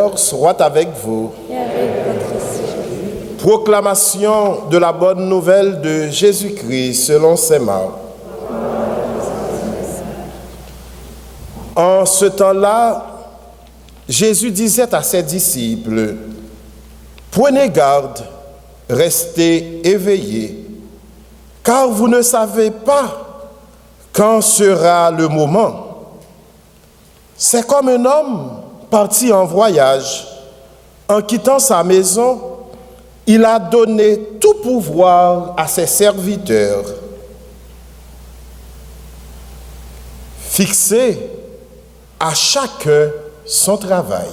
Seigneur soit avec vous. Et avec votre esprit. Proclamation de la bonne nouvelle de Jésus-Christ selon saint Marc. En ce temps-là, Jésus disait à ses disciples, « Prenez garde, restez éveillés, car vous ne savez pas quand sera le moment. C'est comme un homme parti en voyage, en quittant sa maison, il a donné tout pouvoir à ses serviteurs. Fixez à chacun son travail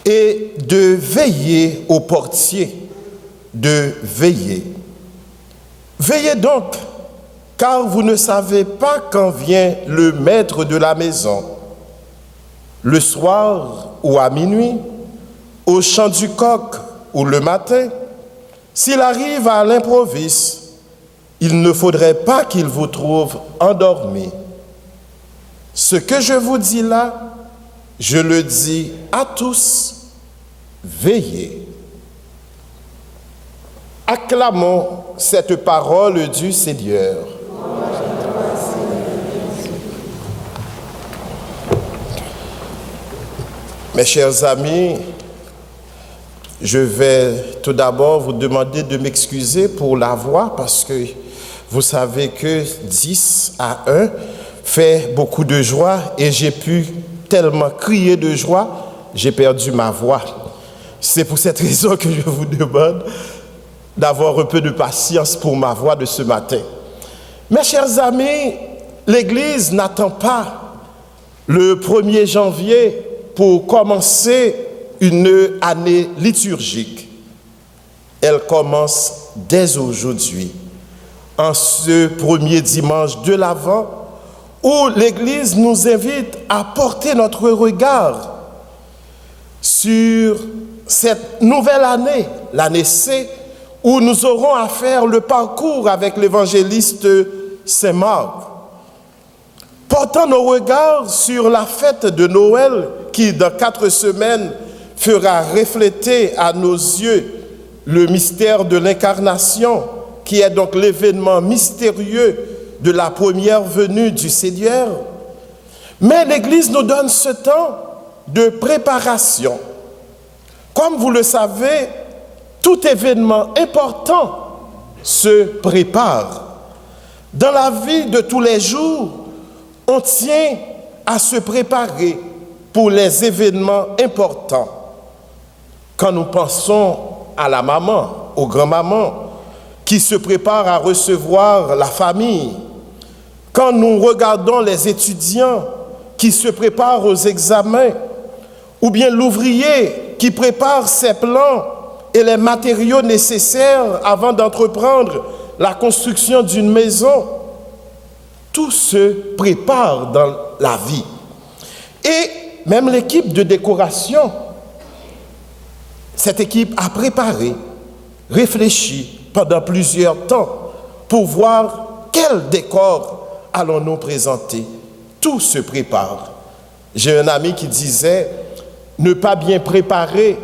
et de veiller au portier, de veiller. Veillez donc, car vous ne savez pas quand vient le maître de la maison, le soir ou à minuit, au chant du coq ou le matin. S'il arrive à l'improviste, il ne faudrait pas qu'il vous trouve endormi. Ce que je vous dis là, je le dis à tous, veillez. » Acclamons cette parole du Seigneur. Mes chers amis, je vais tout d'abord vous demander de m'excuser pour la voix parce que vous savez que 10 à 1 fait beaucoup de joie et j'ai pu tellement crier de joie, j'ai perdu ma voix. C'est pour cette raison que je vous demande d'avoir un peu de patience pour ma voix de ce matin. Mes chers amis, l'Église n'attend pas le 1er janvier pour commencer une année liturgique. Elle commence dès aujourd'hui, en ce premier dimanche de l'Avent, où l'Église nous invite à porter notre regard sur cette nouvelle année, l'année C, où nous aurons à faire le parcours avec l'évangéliste saint Marc. Portant nos regards sur la fête de Noël qui, dans 4 semaines, fera refléter à nos yeux le mystère de l'incarnation, qui est donc l'événement mystérieux de la première venue du Seigneur. Mais l'Église nous donne ce temps de préparation. Comme vous le savez, tout événement important se prépare. Dans la vie de tous les jours, on tient à se préparer pour les événements importants. Quand nous pensons à la maman, aux grands-mamans, qui se préparent à recevoir la famille, quand nous regardons les étudiants qui se préparent aux examens, ou bien l'ouvrier qui prépare ses plans et les matériaux nécessaires avant d'entreprendre la construction d'une maison, tout se prépare dans la vie. Et même l'équipe de décoration, cette équipe a préparé, réfléchi pendant plusieurs temps pour voir quel décor allons-nous présenter. Tout se prépare. J'ai un ami qui disait, ne pas bien préparer,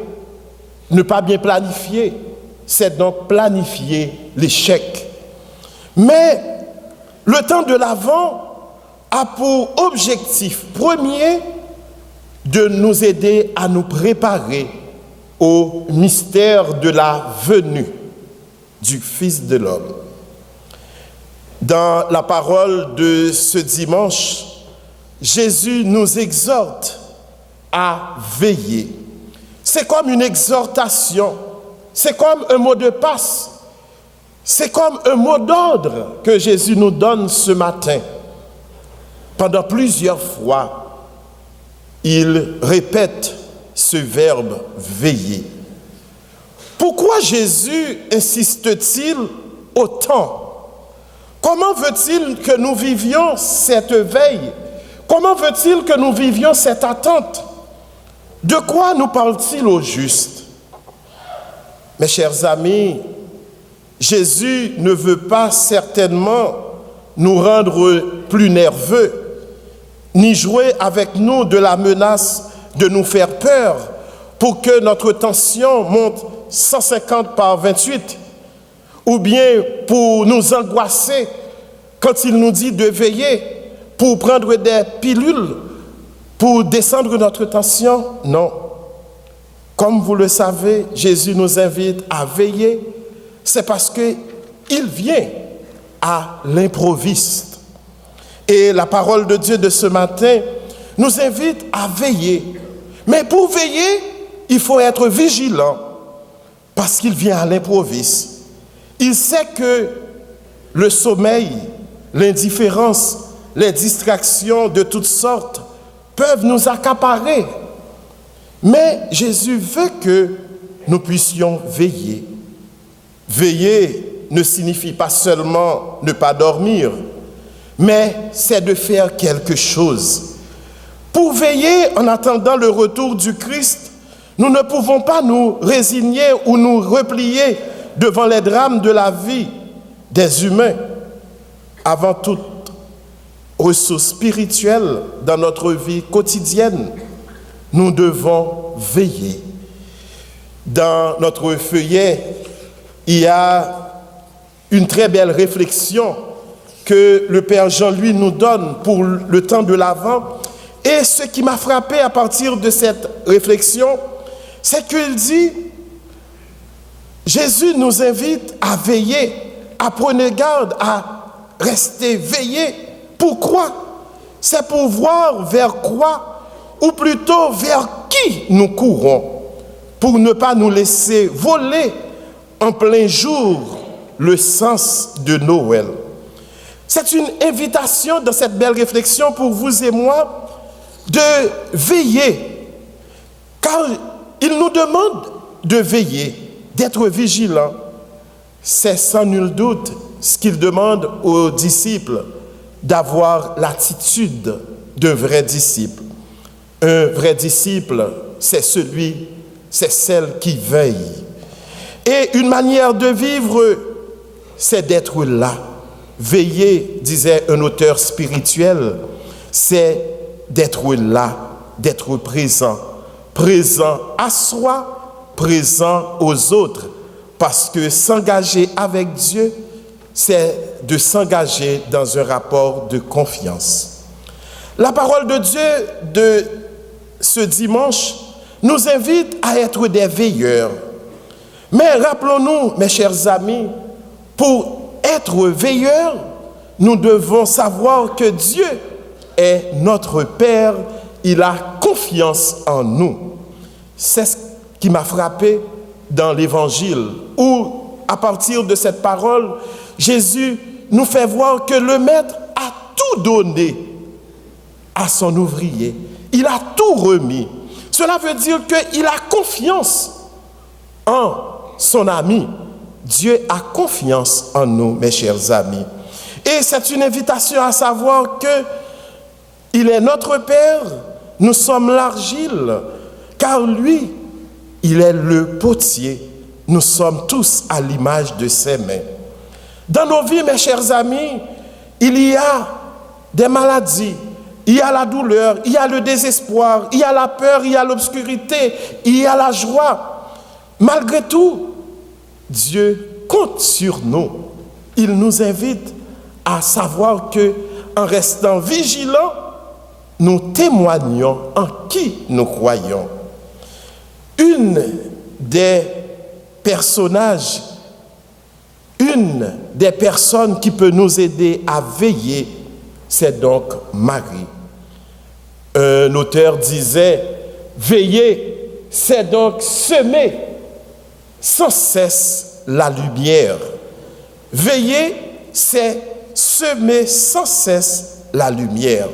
ne pas bien planifier, c'est donc planifier l'échec. Mais le temps de l'Avent a pour objectif premier de nous aider à nous préparer au mystère de la venue du Fils de l'homme. Dans la parole de ce dimanche, Jésus nous exhorte à veiller. C'est comme une exhortation, c'est comme un mot de passe, c'est comme un mot d'ordre que Jésus nous donne ce matin. Pendant plusieurs fois, il répète ce verbe « veiller ». Pourquoi Jésus insiste-t-il autant? Comment veut-il que nous vivions cette veille? Comment veut-il que nous vivions cette attente? De quoi nous parle-t-il au juste? Mes chers amis, Jésus ne veut pas certainement nous rendre plus nerveux, ni jouer avec nous de la menace de nous faire peur pour que notre tension monte 150 par 28, ou bien pour nous angoisser quand il nous dit de veiller, pour prendre des pilules, pour descendre notre tension. Non. Comme vous le savez, Jésus nous invite à veiller, c'est parce qu'il vient à l'improviste. Et la parole de Dieu de ce matin nous invite à veiller. Mais pour veiller, il faut être vigilant, parce qu'il vient à l'improviste. Il sait que le sommeil, l'indifférence, les distractions de toutes sortes peuvent nous accaparer. Mais Jésus veut que nous puissions veiller. Veiller ne signifie pas seulement ne pas dormir, mais c'est de faire quelque chose. Pour veiller en attendant le retour du Christ, nous ne pouvons pas nous résigner ou nous replier devant les drames de la vie des humains. Avant toute ressource spirituelle dans notre vie quotidienne, nous devons veiller. Dans notre feuillet, il y a une très belle réflexion que le Père Jean-Louis nous donne pour le temps de l'Avent. Et ce qui m'a frappé à partir de cette réflexion, c'est qu'il dit, Jésus nous invite à veiller, à prendre garde, à rester veillé. Pourquoi? C'est pour voir vers quoi, ou plutôt vers qui nous courons, pour ne pas nous laisser voler en plein jour le sens de Noël. C'est une invitation dans cette belle réflexion pour vous et moi de veiller, car il nous demande de veiller, d'être vigilants. C'est sans nul doute ce qu'il demande aux disciples, d'avoir l'attitude d'un vrai disciple. Un vrai disciple, c'est celle qui veille. Et une manière de vivre, c'est d'être là. Veiller, disait un auteur spirituel, c'est d'être là, d'être présent. Présent à soi, présent aux autres. Parce que s'engager avec Dieu, c'est de s'engager dans un rapport de confiance. La parole de Dieu de ce dimanche nous invite à être des veilleurs. Mais rappelons-nous, mes chers amis, pour être veilleurs, nous devons savoir que Dieu est notre Père. Il a confiance en nous. C'est ce qui m'a frappé dans l'Évangile, où, à partir de cette parole, Jésus nous fait voir que le Maître a tout donné à son ouvrier. Il a tout remis. Cela veut dire qu'il a confiance en son ami. Dieu a confiance en nous, mes chers amis. Et c'est une invitation à savoir qu'il est notre Père, nous sommes l'argile, car lui, il est le potier. Nous sommes tous à l'image de ses mains. Dans nos vies, mes chers amis, il y a des maladies, il y a la douleur, il y a le désespoir, il y a la peur, il y a l'obscurité, il y a la joie. Malgré tout, Dieu compte sur nous. Il nous invite à savoir que, en restant vigilants, nous témoignons en qui nous croyons. Une des personnes qui peut nous aider à veiller, c'est donc Marie. Un auteur disait, veiller, c'est donc semer sans cesse la lumière. Veiller, c'est semer sans cesse la lumière.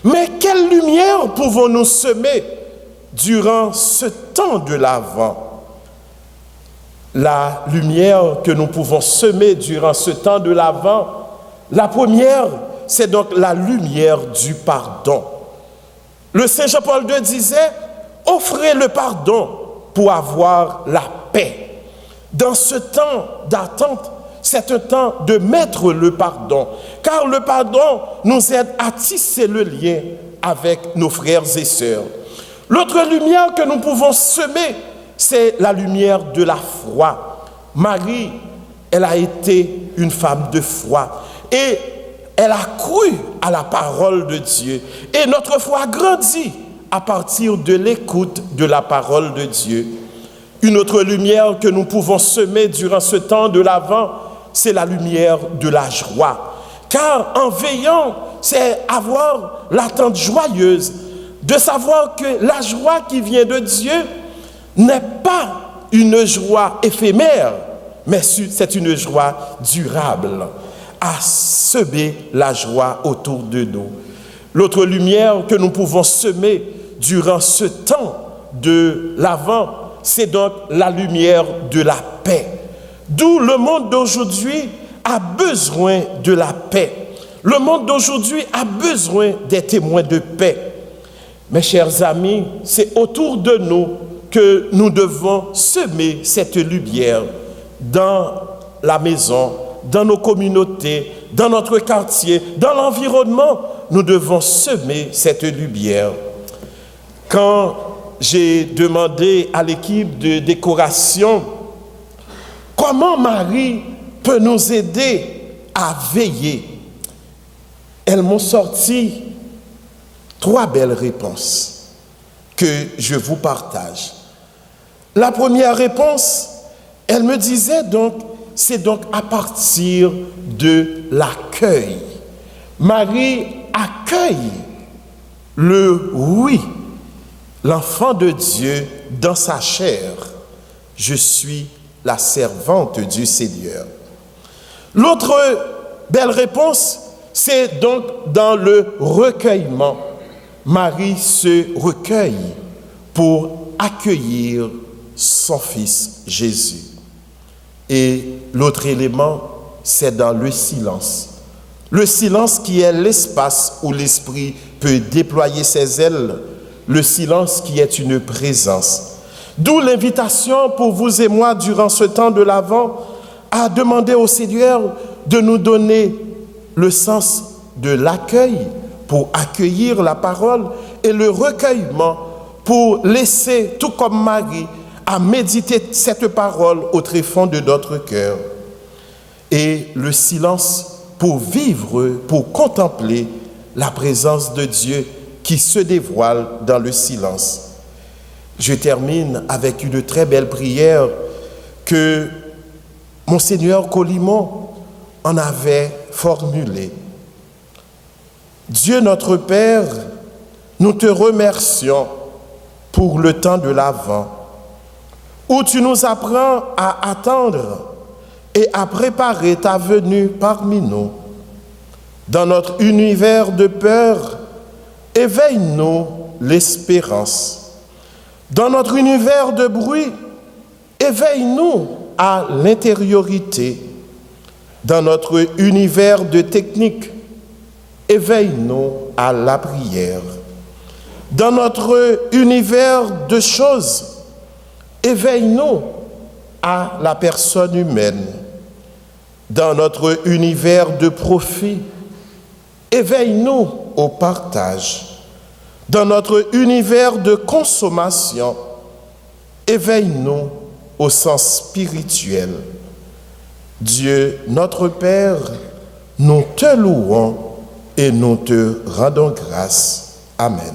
Mais quelle lumière pouvons-nous semer durant ce temps de l'Avent? La lumière que nous pouvons semer durant ce temps de l'Avent, la première, c'est donc la lumière du pardon. Le Saint Jean-Paul II disait, offrez le pardon pour avoir la paix. Dans ce temps d'attente, c'est un temps de mettre le pardon, car le pardon nous aide à tisser le lien avec nos frères et sœurs. L'autre lumière que nous pouvons semer, c'est la lumière de la foi. Marie, elle a été une femme de foi et elle a cru à la parole de Dieu. Et notre foi grandit à partir de l'écoute de la parole de Dieu. Une autre lumière que nous pouvons semer durant ce temps de l'Avent, c'est la lumière de la joie. Car en veillant, c'est avoir l'attente joyeuse de savoir que la joie qui vient de Dieu n'est pas une joie éphémère, mais c'est une joie durable, à semer la joie autour de nous. L'autre lumière que nous pouvons semer durant ce temps de l'Avent, c'est donc la lumière de la paix. D'où le monde d'aujourd'hui a besoin de la paix. Le monde d'aujourd'hui a besoin des témoins de paix. Mes chers amis, c'est autour de nous que nous devons semer cette lumière dans la maison, dans nos communautés, dans notre quartier, dans l'environnement. Nous devons semer cette lumière. Quand j'ai demandé à l'équipe de décoration comment Marie peut nous aider à veiller, elles m'ont sorti 3 belles réponses que je vous partage. La première réponse, elle me disait donc, c'est donc à partir de l'accueil. Marie accueille le oui, l'enfant de Dieu dans sa chair. Je suis la servante du Seigneur. L'autre belle réponse, c'est donc dans le recueillement. Marie se recueille pour accueillir son fils Jésus. Et l'autre élément, c'est dans le silence. Le silence qui est l'espace où l'esprit peut déployer ses ailes. Le silence qui est une présence. D'où l'invitation pour vous et moi durant ce temps de l'Avent à demander au Seigneur de nous donner le sens de l'accueil pour accueillir la parole et le recueillement pour laisser, tout comme Marie, à méditer cette parole au tréfonds de notre cœur. Et le silence pour vivre, pour contempler la présence de Dieu qui se dévoile dans le silence. Je termine avec une très belle prière que Monseigneur Colimon en avait formulée. Dieu notre Père, nous te remercions pour le temps de l'Avent, où tu nous apprends à attendre et à préparer ta venue parmi nous. Dans notre univers de peur, éveille-nous l'espérance. Dans notre univers de bruit, éveille-nous à l'intériorité. Dans notre univers de technique, éveille-nous à la prière. Dans notre univers de choses, éveille-nous à la personne humaine. Dans notre univers de profit, éveille-nous au partage. Dans notre univers de consommation, éveille-nous au sens spirituel. Dieu, notre Père, nous te louons et nous te rendons grâce. Amen.